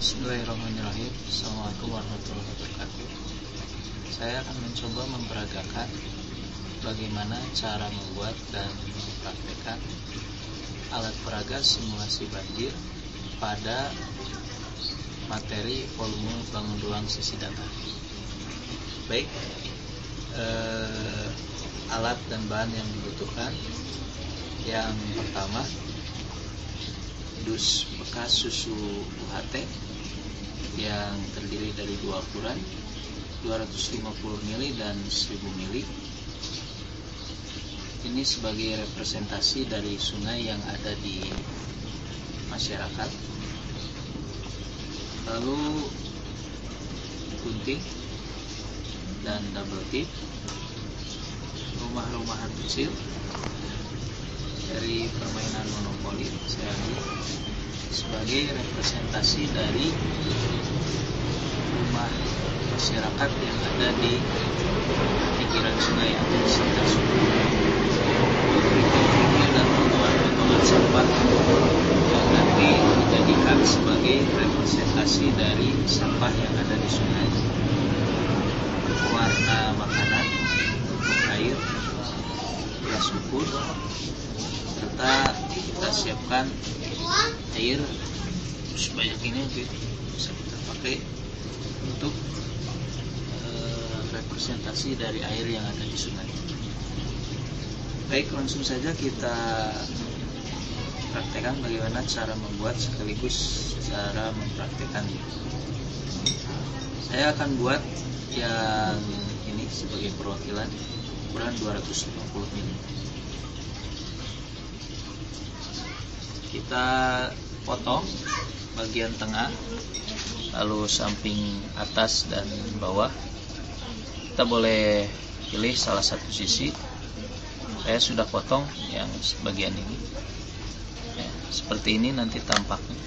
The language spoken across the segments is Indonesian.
Bismillahirrahmanirrahim. Assalamualaikum warahmatullahi wabarakatuh. Saya akan mencoba memperagakan bagaimana cara membuat dan mempraktekkan alat peraga simulasi banjir pada materi volume bangun ruang sisi data. Baik, alat dan bahan yang dibutuhkan. Yang pertama, dus bekas susu UHT yang terdiri dari dua ukuran, 250 ml dan 1000 ml. Ini sebagai representasi dari sungai yang ada di masyarakat. Lalu gunting dan double tip, rumah-rumahan kecil dari permainan monopoli saya ambil sebagai representasi dari rumah masyarakat yang ada di pinggiran sungai atau di sekitar sungai. Kerikil dan potongan sampah yang nanti dijadikan sebagai representasi dari sampah yang ada di sungai. Warna makanan, air, gelas ukur, serta kita siapkan air sebanyak ini bisa kita pakai untuk representasi dari air yang ada di sungai. Baik, langsung saja kita praktekkan bagaimana cara membuat sekaligus cara mempraktekannya. Saya akan buat yang ini sebagai perwakilan ukuran 250 ml. Kita potong bagian tengah, lalu samping atas dan bawah. Kita boleh pilih salah satu sisi. Saya sudah potong yang bagian ini ya, seperti ini nanti tampaknya.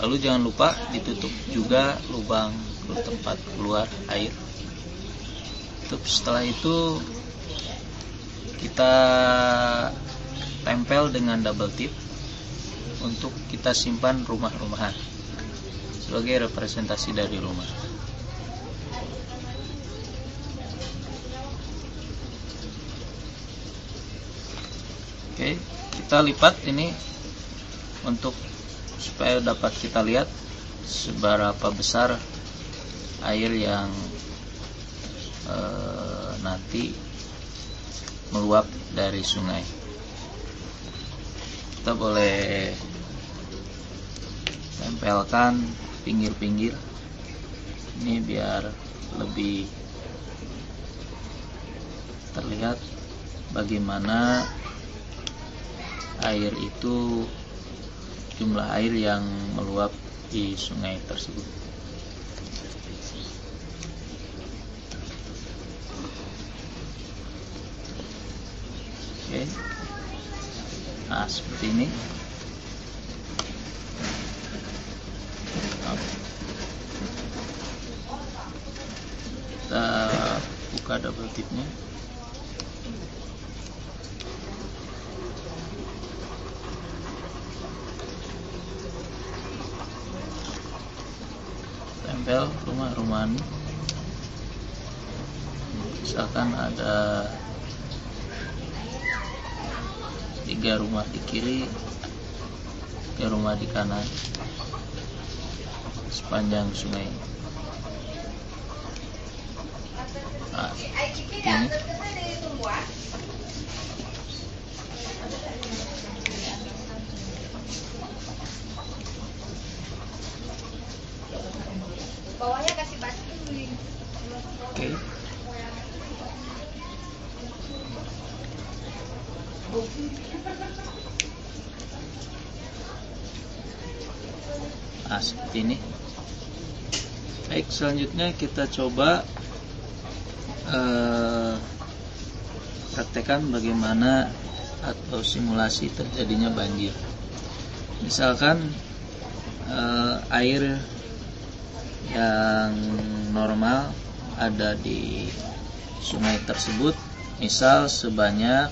Lalu jangan lupa ditutup juga lubang tempat keluar air. Setelah itu kita tempel dengan double tip untuk kita simpan rumah-rumahan sebagai representasi dari rumah. Oke, kita lipat ini untuk supaya dapat kita lihat seberapa besar air yang nanti meluap dari sungai. Kita boleh tempelkan pinggir-pinggir ini biar lebih terlihat bagaimana air itu, jumlah air yang meluap di sungai tersebut. Oke. Nah, seperti ini. Kita buka double tipnya. Tempel rumah-rumahan. Misalkan ada 3 rumah di kiri, 3 rumah di kanan sepanjang sungai. Nah, ini bawahnya kasih batu. oke. Nah, seperti ini. Baik, selanjutnya kita coba praktekkan bagaimana atau simulasi terjadinya banjir. Misalkan air yang normal ada di sungai tersebut, misal sebanyak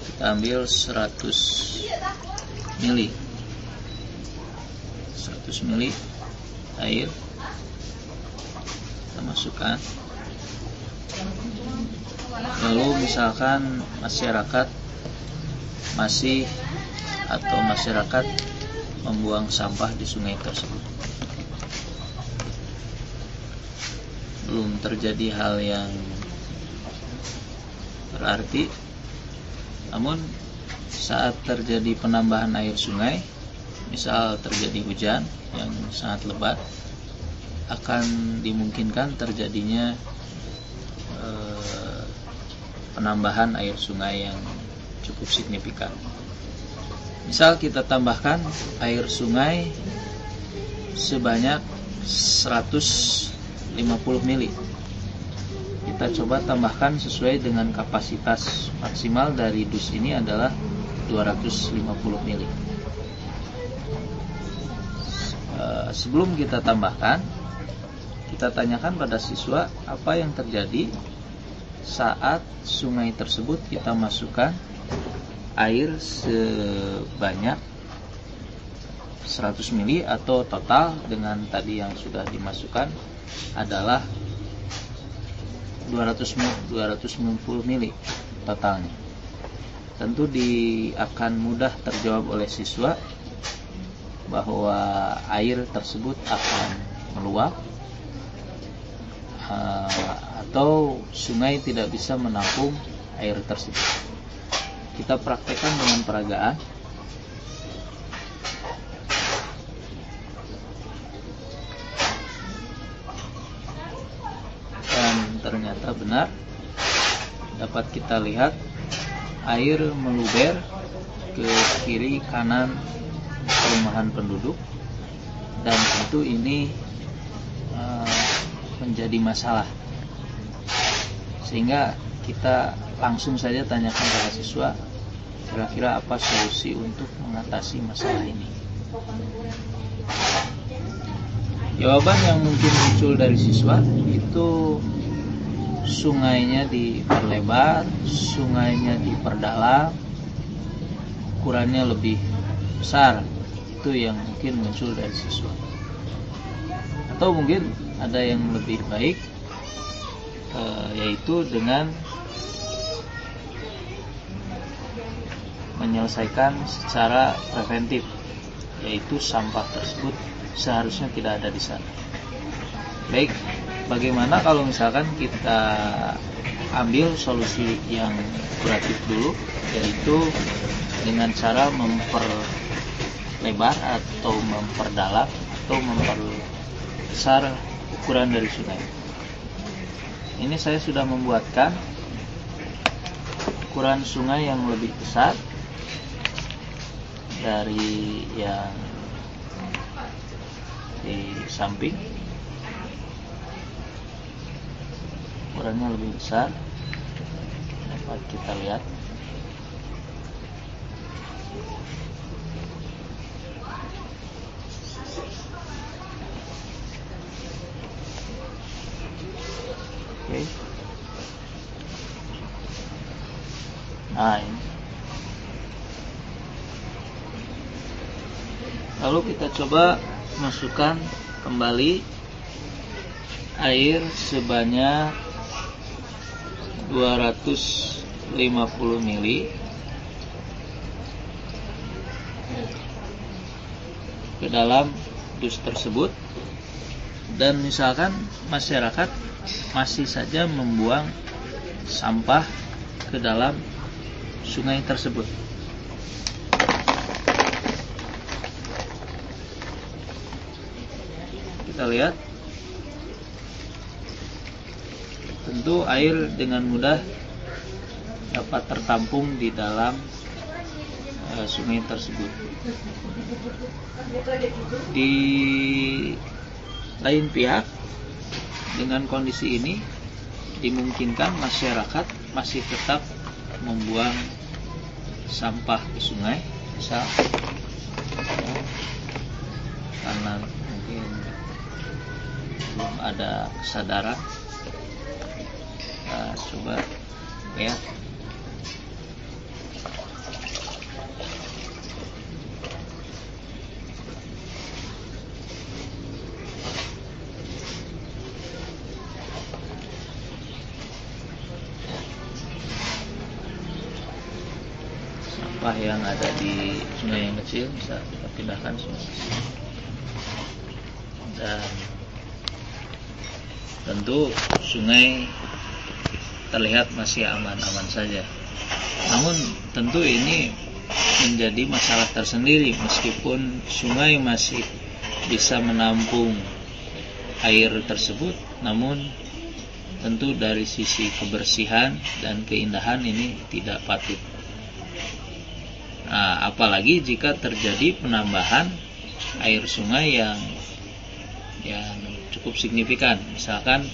kita ambil 100 ml. 100 ml air kita masukkan. Lalu misalkan masyarakat membuang sampah di sungai tersebut, belum terjadi hal yang berarti, namun saat terjadi penambahan air sungai, misal terjadi hujan yang sangat lebat, akan dimungkinkan terjadinya penambahan air sungai yang cukup signifikan. Misal kita tambahkan air sungai sebanyak 150 ml. Kita coba tambahkan sesuai dengan kapasitas maksimal dari dus ini adalah 250 ml. Sebelum kita tambahkan, kita tanyakan pada siswa apa yang terjadi saat sungai tersebut kita masukkan air sebanyak 100 ml atau total dengan tadi yang sudah dimasukkan adalah 250 ml totalnya. Tentu akan mudah terjawab oleh siswa bahwa air tersebut akan meluap atau sungai tidak bisa menampung air tersebut. Kita praktekkan dengan peragaan. Dan ternyata benar, dapat kita lihat air meluber ke kiri kanan perumahan penduduk, dan tentu ini menjadi masalah, sehingga kita langsung saja tanyakan pada siswa kira-kira apa solusi untuk mengatasi masalah ini. Jawaban yang mungkin muncul dari siswa itu sungainya diperlebar, sungainya diperdalam, ukurannya lebih besar. Itu yang mungkin muncul dari siswa. Atau mungkin ada yang lebih baik, yaitu dengan menyelesaikan secara preventif, yaitu sampah tersebut seharusnya tidak ada di sana. Baik, bagaimana kalau misalkan kita ambil solusi yang kuratif dulu, yaitu dengan cara memperlebar atau memperdalam atau memperbesar ukuran dari sungai. Ini saya sudah membuatkan ukuran sungai yang lebih besar dari yang di samping. Ukurannya lebih besar, dapat kita lihat. Oke. Nah, ini. Lalu kita coba masukkan kembali air sebanyak 250 ml ke dalam dus tersebut, dan misalkan masyarakat masih saja membuang sampah ke dalam sungai tersebut. Kita lihat, tentu air dengan mudah dapat tertampung di dalam sungai tersebut. Di lain pihak, dengan kondisi ini dimungkinkan masyarakat masih tetap membuang sampah ke sungai, misal karena mungkin belum ada kesadaran. Nah, coba lihat. sampah yang ada di sungai yang kecil bisa kita pindahkan semua. Dan tentu sungai terlihat masih aman-aman saja. Namun tentu ini menjadi masalah tersendiri, meskipun sungai masih bisa menampung air tersebut, namun tentu dari sisi kebersihan dan keindahan ini tidak patut. Nah, apalagi jika terjadi penambahan air sungai yang cukup signifikan, misalkan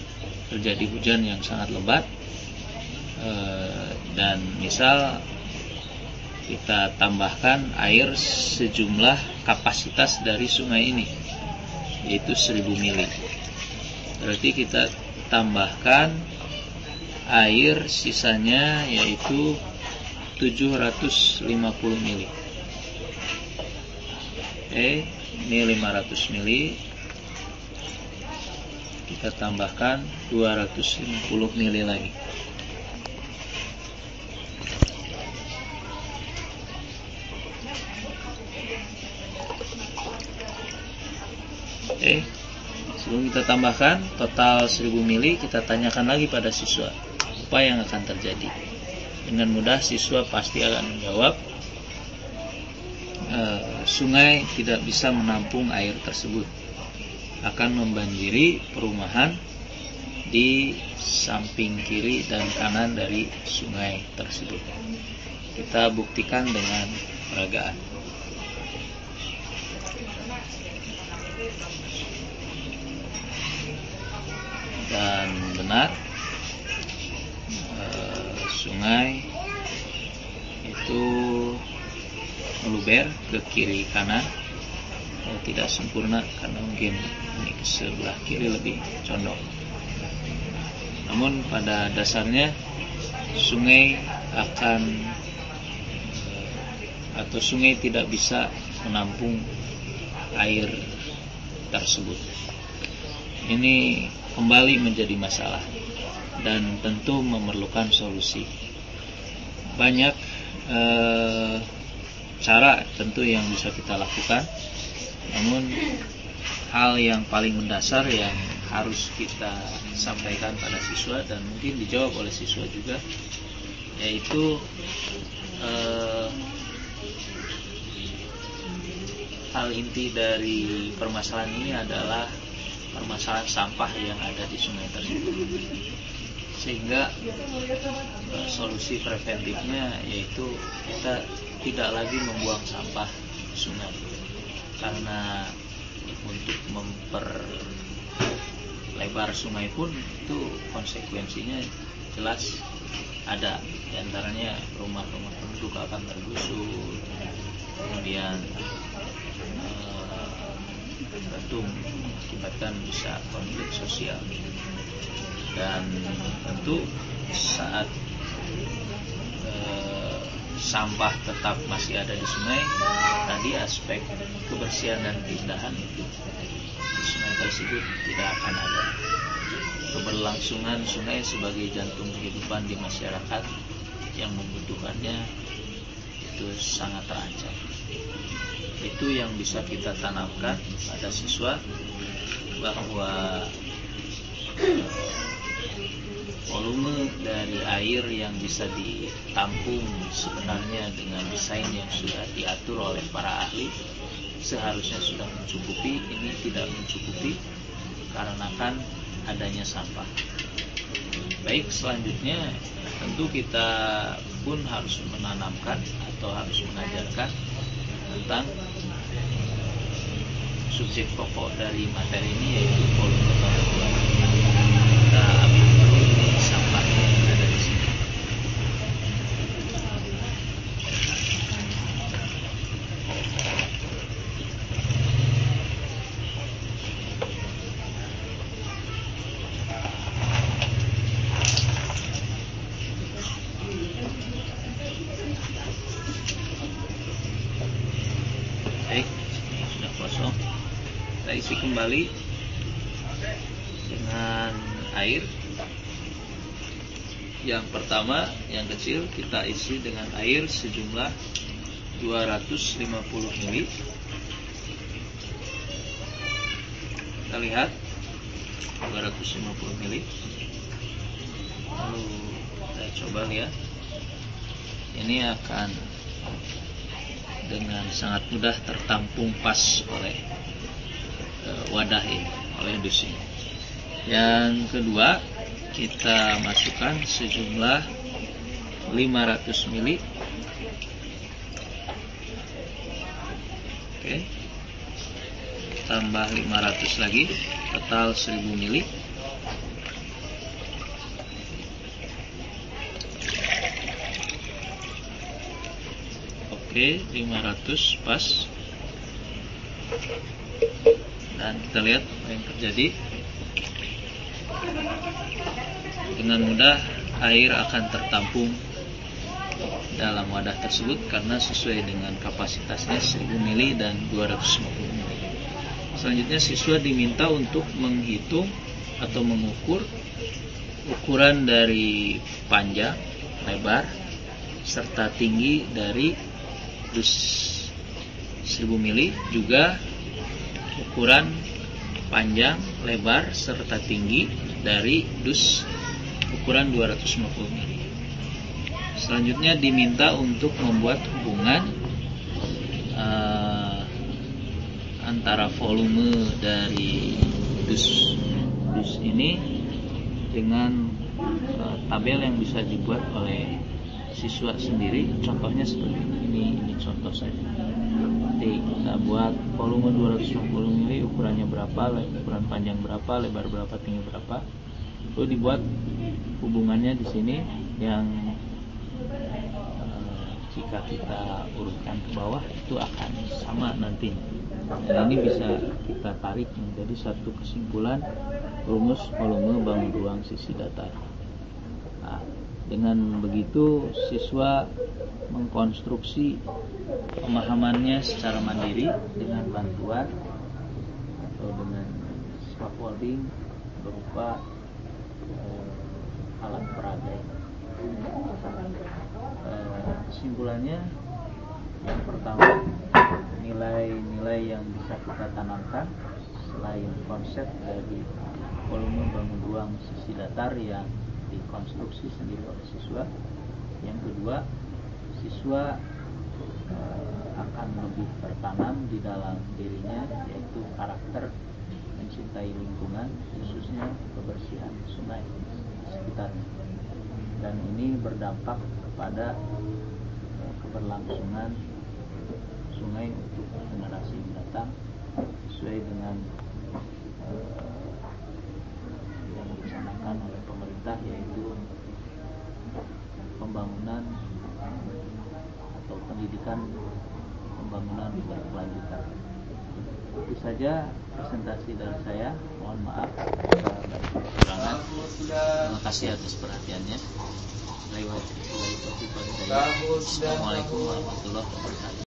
terjadi hujan yang sangat lebat, dan misal kita tambahkan air sejumlah kapasitas dari sungai ini, yaitu 1000 mili. Berarti kita tambahkan air sisanya yaitu 750 mili. Oke, ini 500 mili. Kita tambahkan 250 mili lagi. Oke, sebelum kita tambahkan total 1000 mili, kita tanyakan lagi pada siswa apa yang akan terjadi. Dengan mudah siswa pasti akan menjawab, sungai tidak bisa menampung air tersebut, akan membanjiri perumahan di samping kiri dan kanan dari sungai tersebut. Kita buktikan dengan peragaan. Dan benar, sungai itu meluber ke kiri kanan, tidak sempurna karena mungkin ini ke sebelah kiri lebih condong. Namun pada dasarnya sungai sungai tidak bisa menampung air tersebut. Ini kembali menjadi masalah dan tentu memerlukan solusi. Banyak cara tentu yang bisa kita lakukan, namun hal yang paling mendasar yang harus kita sampaikan pada siswa dan mungkin dijawab oleh siswa juga, yaitu hal inti dari permasalahan ini adalah permasalahan sampah yang ada di sungai tersebut. Sehingga solusi preventifnya yaitu kita tidak lagi membuang sampah di sungai, karena untuk memperlebar sungai pun itu konsekuensinya jelas ada. Di antaranya rumah-rumah penduduk akan tergusur, kemudian tentu mengakibatkan bisa konflik sosial. Dan tentu saat sampah tetap masih ada di sungai, tadi aspek kebersihan dan keindahan itu di sungai tersebut tidak akan ada. Keberlangsungan sungai sebagai jantung kehidupan di masyarakat yang membutuhkannya itu sangat terancam. Itu yang bisa kita tanamkan pada siswa, bahwa volume dari air yang bisa ditampung sebenarnya dengan desain yang sudah diatur oleh para ahli seharusnya sudah mencukupi. Ini tidak mencukupi karena kan adanya sampah. Baik, selanjutnya tentu kita pun harus menanamkan atau harus mengajarkan tentang subjek pokok dari materi ini, yaitu volume kebutuhan. Kita ambil dulu ini sampahnya yang ada di sini. Baik, sudah kosong. Kita isi kembali dengan air. Yang pertama, yang kecil, kita isi dengan air sejumlah 250 mili. Kita lihat 250 mili. Lalu kita coba lihat. Ini akan dengan sangat mudah tertampung pas oleh wadah ini, oleh dus ini. Yang kedua, kita masukkan sejumlah 500 mili. Oke. Tambah 500 lagi, total 1000 mili. Oke, 500 pas. Dan kita lihat apa yang terjadi. Dengan mudah air akan tertampung dalam wadah tersebut karena sesuai dengan kapasitasnya 1000 mili dan 250 mili. Selanjutnya siswa diminta untuk menghitung atau mengukur ukuran dari panjang, lebar, serta tinggi dari dus 1000 mili, juga ukuran panjang, lebar, serta tinggi dari dus ukuran 250 mili. Selanjutnya diminta untuk membuat hubungan antara volume dari dus ini dengan tabel yang bisa dibuat oleh siswa sendiri. Contohnya seperti ini contoh saja. Jadi kita buat volume 250 mili, ukurannya berapa, ukuran panjang berapa, lebar berapa, tinggi berapa. Lalu dibuat hubungannya di sini yang jika kita urutkan ke bawah itu akan sama nanti. Dan ini bisa kita tarik menjadi satu kesimpulan rumus volume bangun ruang sisi datar. Nah, dengan begitu siswa mengkonstruksi pemahamannya secara mandiri dengan bantuan atau dengan scaffolding berupa alat peraga. Kesimpulannya, yang pertama, nilai-nilai yang bisa kita tanamkan selain konsep dari volume bangun ruang sisi datar yang dikonstruksi sendiri oleh siswa. Yang kedua, siswa akan lebih tertanam di dalam dirinya, yaitu karakter mencintai lingkungan, khususnya kebersihan sungai di sekitarnya. Dan ini berdampak kepada keberlangsungan sungai untuk generasi mendatang sesuai dengan yang dicanangkan oleh pemerintah, yaitu pembangunan atau pendidikan pembangunan berkelanjutan. Itu saja presentasi dari saya. Mohon maaf jika ada kekurangan. Terima kasih atas perhatiannya. Assalamualaikum warahmatullahi wabarakatuh.